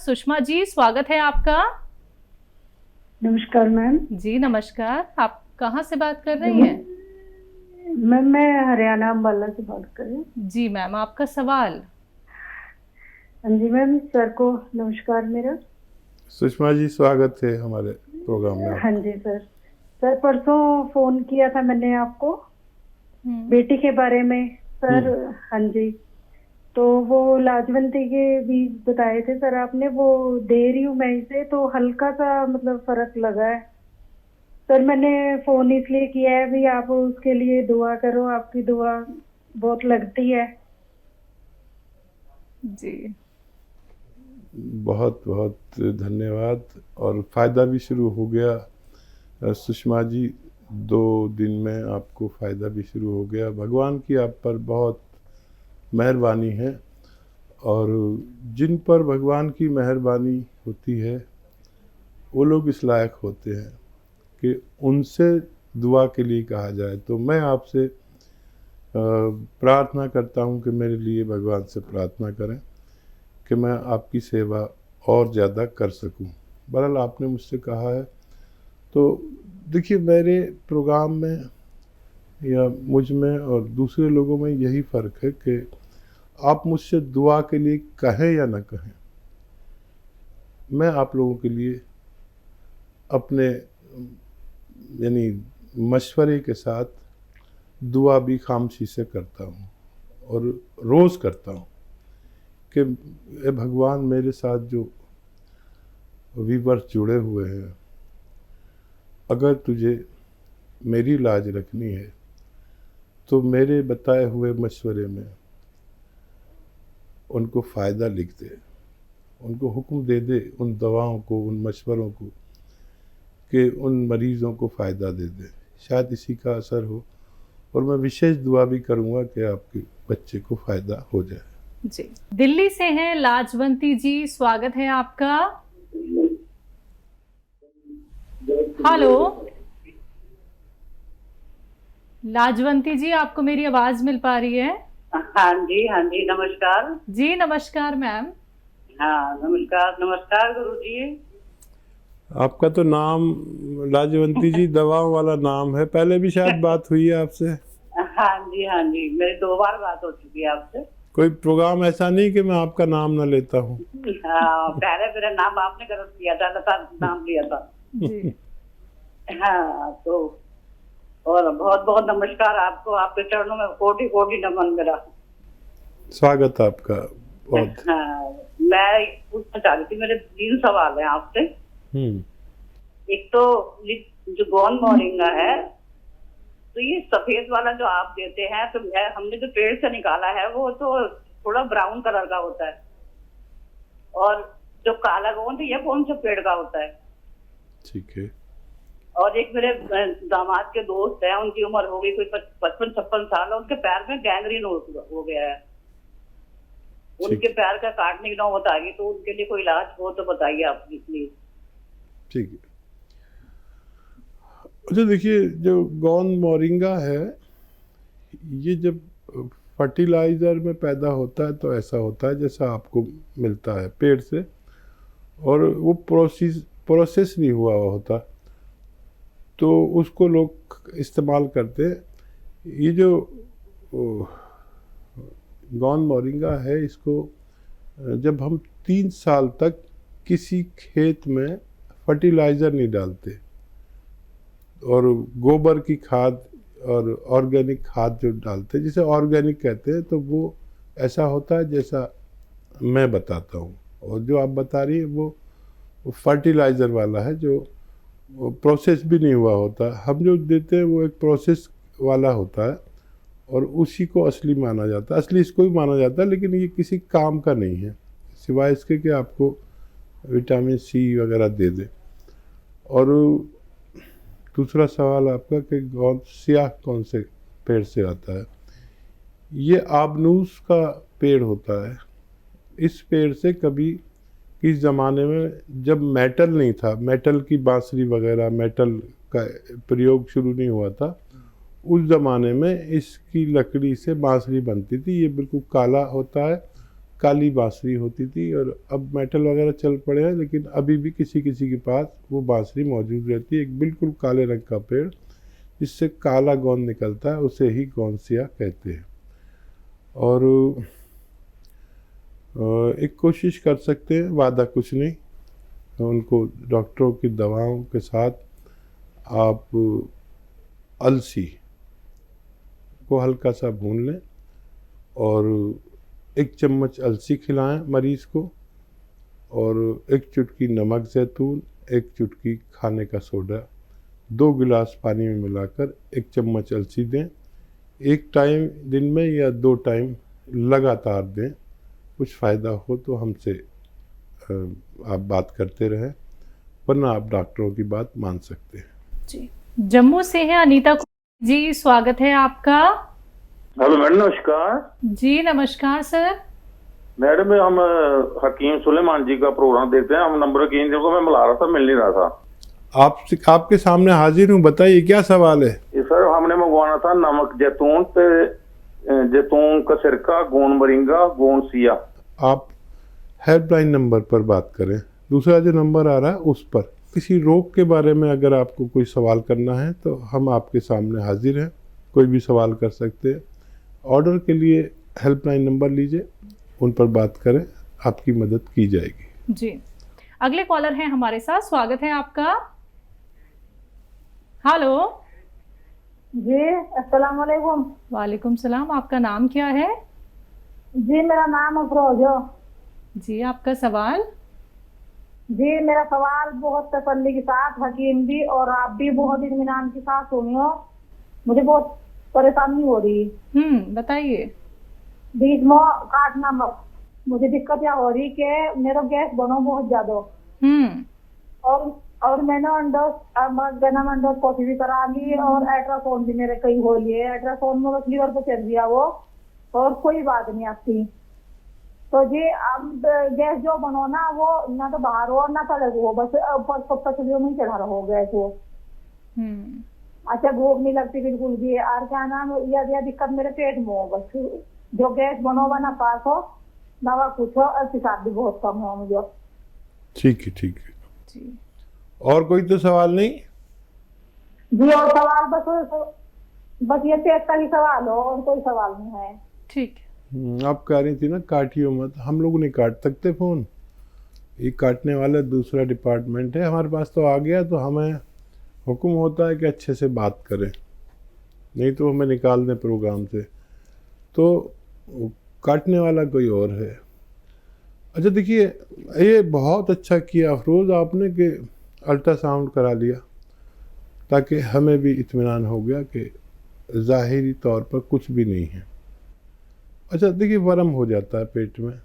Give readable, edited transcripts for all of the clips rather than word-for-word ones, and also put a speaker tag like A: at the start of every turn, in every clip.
A: सुषमा जी, स्वागत है आपका।
B: नमस्कार मैम।
A: जी नमस्कार, आप कहाँ से बात कर रही हैं?
B: मैम मैं हरियाणा अम्बाला से बात कर रही हूँ।
A: जी मैम, आपका सवाल।
B: हाँ जी मैम, सर को नमस्कार मेरा।
C: सुषमा जी, स्वागत है हमारे प्रोग्राम में
B: हाँ
C: आपका।
B: जी सर। सर परसों फोन किया था मैंने आपको बेटी के बारे में सर। हाँ जी, तो वो लाजवंती के बीज बताए थे सर आपने, वो दे रही हूँ मैं इसे, तो हल्का सा मतलब फर्क लगा है सर। मैंने फोन इसलिए किया है भी, आप उसके लिए दुआ करो, आपकी दुआ बहुत लगती है।
A: जी
C: बहुत बहुत धन्यवाद। और फ़ायदा भी शुरू हो गया सुषमा जी, 2 दिन में आपको फ़ायदा भी शुरू हो गया। भगवान की आप पर बहुत मेहरबानी है, और जिन पर भगवान की मेहरबानी होती है वो लोग इस लायक होते हैं कि उनसे दुआ के लिए कहा जाए। तो मैं आपसे प्रार्थना करता हूँ कि मेरे लिए भगवान से प्रार्थना करें कि मैं आपकी सेवा और ज़्यादा कर सकूं। बहरहाल आपने मुझसे कहा है, तो देखिए मेरे प्रोग्राम में या मुझ में और दूसरे लोगों में यही फ़र्क है कि आप मुझसे दुआ के लिए कहें या ना कहें, मैं आप लोगों के लिए अपने यानी मशवरे के साथ दुआ भी खामोशी से करता हूँ, और रोज़ करता हूँ कि ए भगवान, मेरे साथ जो व्यूअर्स जुड़े हुए हैं, अगर तुझे मेरी लाज रखनी है तो मेरे बताए हुए मशवरे में उनको फ़ायदा लिख दे, उनको हुक्म दे दे उन दवाओं को, उन मशवरों को, कि उन मरीज़ों को फ़ायदा दे दे। शायद इसी का असर हो, और मैं विशेष दुआ भी करूँगा कि आपके बच्चे को फ़ायदा हो जाए।
A: जी, दिल्ली से हैं लाजवंती जी, स्वागत है आपका। हेलो लाजवंती जी, आपको मेरी आवाज मिल पा रही है?
D: हाँ जी नमस्कार।
A: जी नमस्कार मैम।
D: हाँ नमस्कार नमस्कार गुरु जी।
C: आपका तो नाम लाजवंती जी दवाओं वाला नाम है, पहले भी शायद बात हुई है आपसे।
D: हाँ जी, मेरी 2 बार बात हो चुकी है आपसे। कोई
C: प्रोग्राम ऐसा नहीं कि मैं आपका नाम ना लेता हूँ।
D: हाँ, पहले मेरा नाम आपने गलत किया था, लता नाम लिया था
A: जी।
D: हाँ, तो और बहुत बहुत नमस्कार आपको, आपके चरणों में कोटि कोटि नमन मेरा।
C: स्वागत आपका बहुत।
D: हाँ, मैं पूछना चाह रही थी, मेरे 3 सवाल हैं आपसे। एक तो जो गोंद मोरिंगा है, तो ये सफेद वाला जो आप देते हैं, तो हमने जो पेड़ से निकाला है वो तो थोड़ा ब्राउन कलर का होता है, और जो काला गोंद है ये कौन से पेड़ का होता है?
C: ठीक है।
D: और एक मेरे दामाद के दोस्त हैं, उनकी उम्र हो गई कोई 55-56 साल, उनके पैर में गैंग्रीन हो गया है, उनके पैर का काटने की नौबत आ गई, तो उनके लिए कोई इलाज हो तो बताइए आप प्लीज।
C: ठीक है। अच्छा देखिए, जो गोंद मोरिंगा है, ये जब फर्टिलाइज़र में पैदा होता है तो ऐसा होता है जैसा आपको मिलता है पेड़ से, और वो प्रोसेस नहीं हुआ होता, तो उसको लोग इस्तेमाल करते हैं। ये जो गोंद मोरिंगा है, इसको जब हम 3 साल तक किसी खेत में फर्टिलाइज़र नहीं डालते, और गोबर की खाद और ऑर्गेनिक खाद जो डालते हैं, जिसे ऑर्गेनिक कहते हैं, तो वो ऐसा होता है जैसा मैं बताता हूँ। और जो आप बता रही है वो फर्टिलाइज़र वाला है, जो प्रोसेस भी नहीं हुआ होता। हम जो देते हैं वो एक प्रोसेस वाला होता है, और उसी को असली माना जाता है, असली इसको भी माना जाता है, लेकिन ये किसी काम का नहीं है सिवाय इसके कि आपको विटामिन सी वगैरह दे दे। और दूसरा सवाल आपका कि गोंद स्याह कौन से पेड़ से आता है, ये आबनूस का पेड़ होता है। इस पेड़ से कभी किस ज़माने में जब मेटल नहीं था, मेटल की बांसुरी वगैरह, मेटल का प्रयोग शुरू नहीं हुआ था, उस ज़माने में इसकी लकड़ी से बांसुरी बनती थी। ये बिल्कुल काला होता है, काली बांसुरी होती थी, और अब मेटल वगैरह चल पड़े हैं, लेकिन अभी भी किसी किसी के पास वो बांसुरी मौजूद रहती है। एक बिल्कुल काले रंग का पेड़ जिससे काला गोंद निकलता है, उसे ही गोंदसिया कहते हैं। और एक कोशिश कर सकते हैं, वादा कुछ नहीं, उनको डॉक्टरों की दवाओं के साथ आप अलसी को हल्का सा भून लें और 1 चम्मच अलसी खिलाएं मरीज़ को, और 1 चुटकी नमक ज़ैतून, 1 चुटकी खाने का सोडा 2 गिलास पानी में मिलाकर 1 चम्मच अलसी दें। 1 टाइम दिन में या 2 टाइम लगातार दें। कुछ फ़ायदा हो तो हमसे आप बात करते रहें, वरना आप डॉक्टरों की बात मान सकते हैं।
A: जी, जम्मू से है अनीता जी, स्वागत है आपका।
E: हेलो मैडम, नमस्कार।
A: जी नमस्कार सर।
E: मैडम, हम हकीम सुलेमान जी का प्रोग्राम देखते हैं। हम नंबर की को मैं मिला रहा था, मिल नहीं रहा था।
C: आपके सामने हाजिर हूँ, बताइए क्या सवाल है।
E: सर, हमने मंगवाना था नमक जैतून पे जैतून का सिरका, गोंद मोरिंगा, गोंद सिया। आप
C: हेल्पलाइन नंबर पर बात करें, दूसरा जो नंबर आ रहा है उस पर। किसी रोग के बारे में अगर आपको कोई सवाल करना है तो हम आपके सामने हाजिर हैं, कोई भी सवाल कर सकते हैं। ऑर्डर के लिए हेल्पलाइन नंबर लीजिए, उन पर बात करें, आपकी मदद की जाएगी।
A: जी, अगले कॉलर हैं हमारे साथ, स्वागत है आपका। हेलो
B: जी, अस्सलाम वालेकुम।
A: वालेकुम सलाम, आपका नाम क्या है?
B: जी, मेरा नाम अफरोज।
A: जी, आपका सवाल?
B: जी, मेरा सवाल बहुत तसल्ली के साथ, हकीम भी और आप भी बहुत इत्मीनान के साथ सुनियो। मुझे बहुत परेशानी हो रही।
A: बताइए।
B: बीच में काटना मत। मुझे दिक्कत क्या हो रही कि मेरा गैस बनो बहुत ज्यादा। और मैंने एंडोस्कोपी भी करा ली और अल्ट्रासाउंड भी मेरे कई हो लिए। अल्ट्रासाउंड में बस लीवर पे चल दिया वो, और कोई बात नहीं आती। तो जी, अब गैस जो बनो ना, वो ना तो बाहर हो ना तले हो, बस पचलियों में चढ़ा रहो गैस वो। अच्छा, भूख नहीं लगती बिल्कुल भी। और क्या नाम, यह दिक्कत मेरे पेट में हो, बस जो गैस बनो ना पास हो दवा कुछ हो, और पेशाब भी बहुत कम हो मुझे।
C: ठीक है, ठीक है
A: जी।
C: और कोई तो सवाल नहीं?
B: जी, और सवाल बस ये पेट का ही सवाल हो, और कोई सवाल नहीं है।
A: ठीक।
C: आप कह रही थी ना काटियो मत, हम लोग नहीं काट सकते फ़ोन, ये काटने वाला दूसरा डिपार्टमेंट है। हमारे पास तो आ गया तो हमें हुक्म होता है कि अच्छे से बात करें, नहीं तो हमें निकाल दें प्रोग्राम से। तो काटने वाला कोई और है। अच्छा देखिए, ये बहुत अच्छा किया अफरोज़ आपने कि अल्ट्रासाउंड करा लिया, ताकि हमें भी इत्मीनान हो गया कि ज़ाहिरी तौर पर कुछ भी नहीं है। अच्छा देखिए, वर्म हो जाता है पेट में,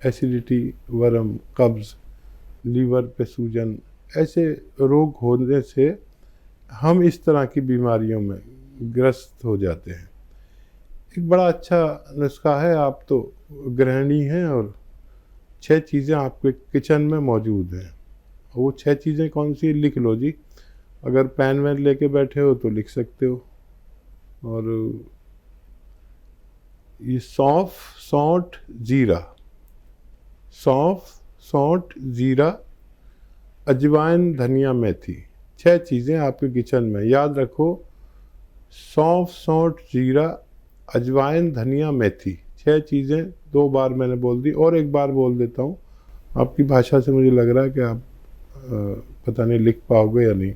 C: एसिडिटी, वर्म, कब्ज़, लीवर पे सूजन, ऐसे रोग होने से हम इस तरह की बीमारियों में ग्रस्त हो जाते हैं। एक बड़ा अच्छा नुस्खा है, आप तो गृहिणी हैं और 6 चीज़ें आपके किचन में मौजूद हैं। वो 6 चीज़ें कौन सी, लिख लो जी। अगर पेन वैन लेके बैठे हो तो लिख सकते हो। और ये सौंफ, सौंठ, जीरा, सौंफ, सौंठ, जीरा, अजवाइन, धनिया, मेथी, 6 चीज़ें आपके किचन में। याद रखो, सौंफ, सौंठ, जीरा, अजवाइन, धनिया, मेथी, 6 चीज़ें 2 बार मैंने बोल दी, और एक बार बोल देता हूँ। आपकी भाषा से मुझे लग रहा है कि आप पता नहीं लिख पाओगे या नहीं।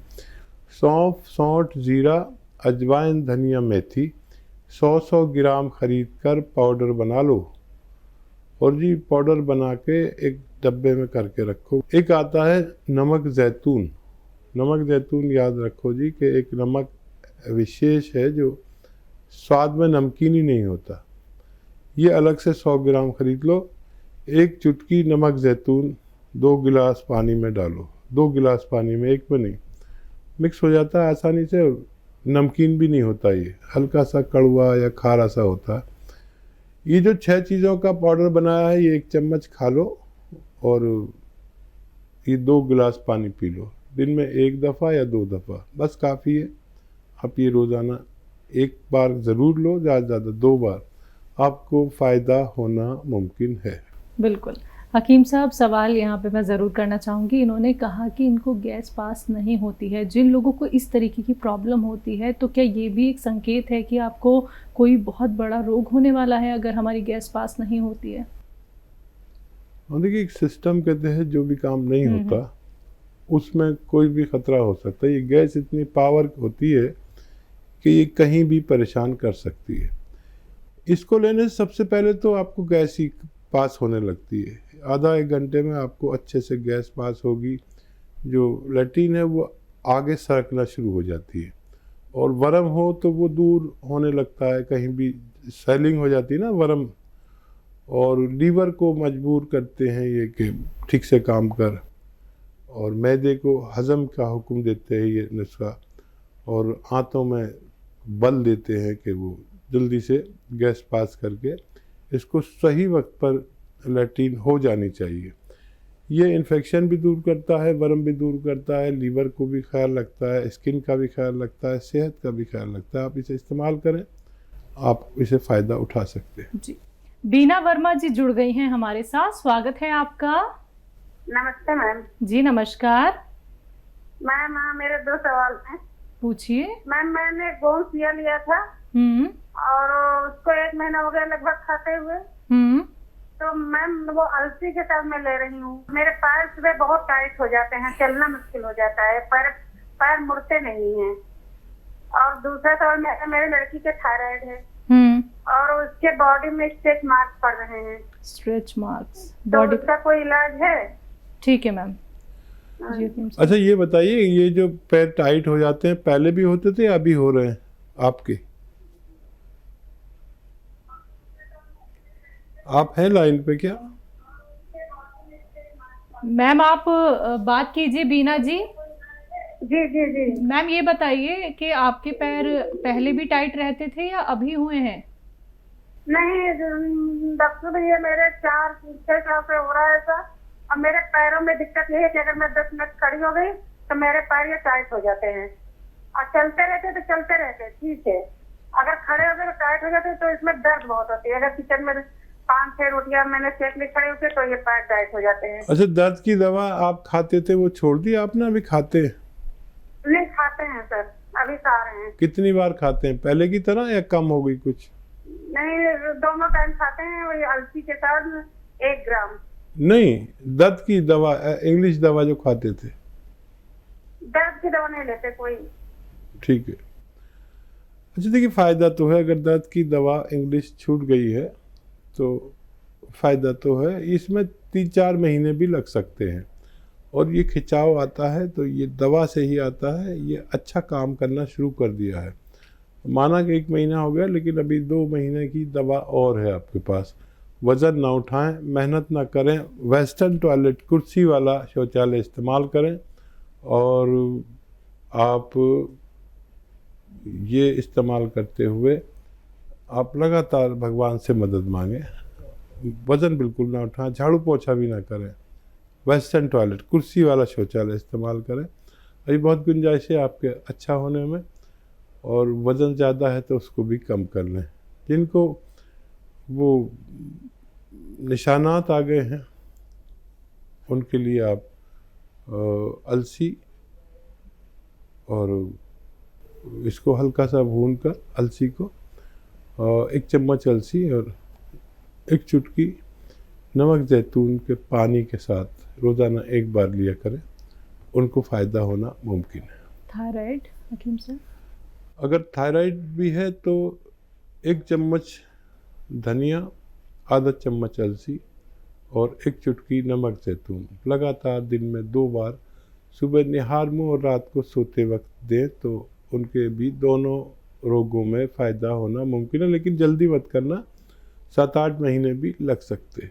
C: सौंफ, सौंठ, जीरा, अजवाइन, धनिया, मेथी 100 ग्राम ख़रीद कर पाउडर बना लो, और जी पाउडर बना के एक डब्बे में करके रखो। एक आता है नमक ज़ैतून। नमक ज़ैतून याद रखो जी कि एक नमक विशेष है जो स्वाद में नमकीन ही नहीं होता। ये अलग से 100 ग्राम ख़रीद लो। 1 चुटकी नमक ज़ैतून 2 गिलास पानी में डालो। 2 गिलास पानी में, एक में नहीं। मिक्स हो जाता है आसानी से, नमकीन भी नहीं होता, ये हल्का सा कड़वा या खारा सा होता है। ये जो 6 चीज़ों का पाउडर बनाया है, ये 1 चम्मच खा लो, और ये 2 गिलास पानी पी लो। दिन में 1 दफ़ा या 2 दफ़ा बस काफ़ी है। आप ये रोज़ाना 1 बार ज़रूर लो, ज़्यादा से ज़्यादा 2 बार, आपको फ़ायदा होना मुमकिन है।
A: बिल्कुल। हकीम साहब, सवाल यहाँ पे मैं ज़रूर करना चाहूँगी। इन्होंने कहा कि इनको गैस पास नहीं होती है। जिन लोगों को इस तरीके की प्रॉब्लम होती है, तो क्या ये भी एक संकेत है कि आपको कोई बहुत बड़ा रोग होने वाला है अगर हमारी गैस पास नहीं होती है?
C: और देखिए, एक सिस्टम के तहत जो भी काम नहीं होता उसमें कोई भी खतरा हो सकता है। ये गैस इतनी पावर होती है कि ये कहीं भी परेशान कर सकती है। इसको लेने से सबसे पहले तो आपको गैस ही पास होने लगती है। आधा एक घंटे में आपको अच्छे से गैस पास होगी। जो लैट्रिन है वो आगे सरकना शुरू हो जाती है, और वर्म हो तो वो दूर होने लगता है, कहीं भी स्वेलिंग हो जाती है ना वर्म, और लीवर को मजबूर करते हैं ये कि ठीक से काम कर, और मैदे को हज़म का हुक्म देते हैं ये नुस्खा, और आंतों में बल देते हैं कि वो जल्दी से गैस पास करके इसको सही वक्त पर लैट्रिन हो जानी चाहिए। ये इन्फेक्शन भी दूर करता है, वर्म भी दूर करता है, लीवर को भी ख्याल रखता है, स्किन का भी ख्याल रखता है, सेहत का भी ख्याल रखता है। आप इसे इस्तेमाल करें, आप इसे फ़ायदा उठा सकते हैं।
A: जी। बीना वर्मा जी जुड़ गई हैं हमारे साथ, स्वागत है आपका।
B: नमस्ते मैम।
A: जी नमस्कार।
B: मैम मेरे 2 सवाल हैं।
A: पूछिए।
B: मैम मैंने गोंसिया लिया था और उसको 1 महीना हो गया लगभग खाते हुए। तो मैम वो अलसी के साथ मैं ले रही हूँ। मेरे पैर सुबह बहुत टाइट हो जाते हैं, चलना मुश्किल हो जाता है, पैर मुड़ते नहीं हैं। और दूसरा सवाल, मेरे लड़की के थायराइड है और उसके बॉडी में स्ट्रेच मार्क्स पड़ रहे हैं।
A: स्ट्रेच मार्क्स
B: तो
A: बॉडी,
B: उसका कोई इलाज है?
A: ठीक है मैम। जी हकीम साहब।
C: अच्छा, ये बताइए, ये जो पैर टाइट हो जाते हैं पहले भी होते थे या अभी हो रहे हैं आपके? आप हैं लाइन पे क्या?
A: मैम आप बात कीजिए बीना जी।
B: जी जी जी।
A: मैम ये बताइए कि आपके पैर पहले भी टाइट रहते थे या अभी हुए हैं?
B: नहीं डॉक्टर भैया, मेरे 4-6 साल से हो रहा है ऐसा। अब मेरे पैरों में दिक्कत ये है कि अगर मैं 10 मिनट खड़ी हो गई तो मेरे पैर ये टाइट हो जाते हैं, और चलते रहते ठीक है। अगर खड़े हो गए तो टाइट हो जाते, तो इसमें दर्द बहुत होती है। अगर किचन में 5-6 रोटियां मैंने सेक ली खड़े होके तो ये पैर टाइट हो जाते हैं।
C: अच्छा, दर्द की दवा आप खाते थे वो छोड़ दी आपने, अभी खाते हैं?
B: नहीं खाते हैं सर, अभी खा रहे हैं।
C: कितनी बार खाते हैं, पहले की तरह या कम हो गई कुछ?
B: नहीं, दोनों टाइम खाते हैं, वही अलसी के साथ 1 ग्राम।
C: नहीं, दर्द की दवा, इंग्लिश दवा जो खाते थे।
B: दर्द की दवा नहीं लेते कोई।
C: ठीक है। अच्छा देखिए, फ़ायदा तो है, अगर दर्द की दवा इंग्लिश छूट गई है तो फ़ायदा तो है। इसमें 3-4 महीने भी लग सकते हैं, और ये खिंचाव आता है तो ये दवा से ही आता है। ये अच्छा काम करना शुरू कर दिया है, माना कि 1 महीना हो गया, लेकिन अभी 2 महीने की दवा और है आपके पास। वज़न ना उठाएं, मेहनत ना करें, वेस्टर्न टॉयलेट, कुर्सी वाला शौचालय इस्तेमाल करें, और आप ये इस्तेमाल करते हुए आप लगातार भगवान से मदद मांगें। वज़न बिल्कुल ना उठाएं, झाड़ू पोछा भी ना करें, वेस्टर्न टॉयलेट, कुर्सी वाला शौचालय इस्तेमाल करें। अभी बहुत गुंजाइश है आपके अच्छा होने में, और वज़न ज़्यादा है तो उसको भी कम कर लें। जिनको वो निशानात आ गए हैं उनके लिए आप अलसी, और इसको हल्का सा भून कर अलसी को 1 चम्मच अलसी और 1 चुटकी नमक जैतून के पानी के साथ रोज़ाना 1 बार लिया करें, उनको फ़ायदा होना मुमकिन है।
A: थायराइड हकीम साहब?
C: अगर थायराइड भी है तो 1 चम्मच धनिया, आधा चम्मच अलसी और 1 चुटकी नमक जैतून लगातार दिन में 2 बार, सुबह निहार मुँह और रात को सोते वक्त दें, तो उनके भी दोनों रोगों में फ़ायदा होना मुमकिन है। लेकिन जल्दी मत करना, 7-8 महीने भी लग सकते हैं।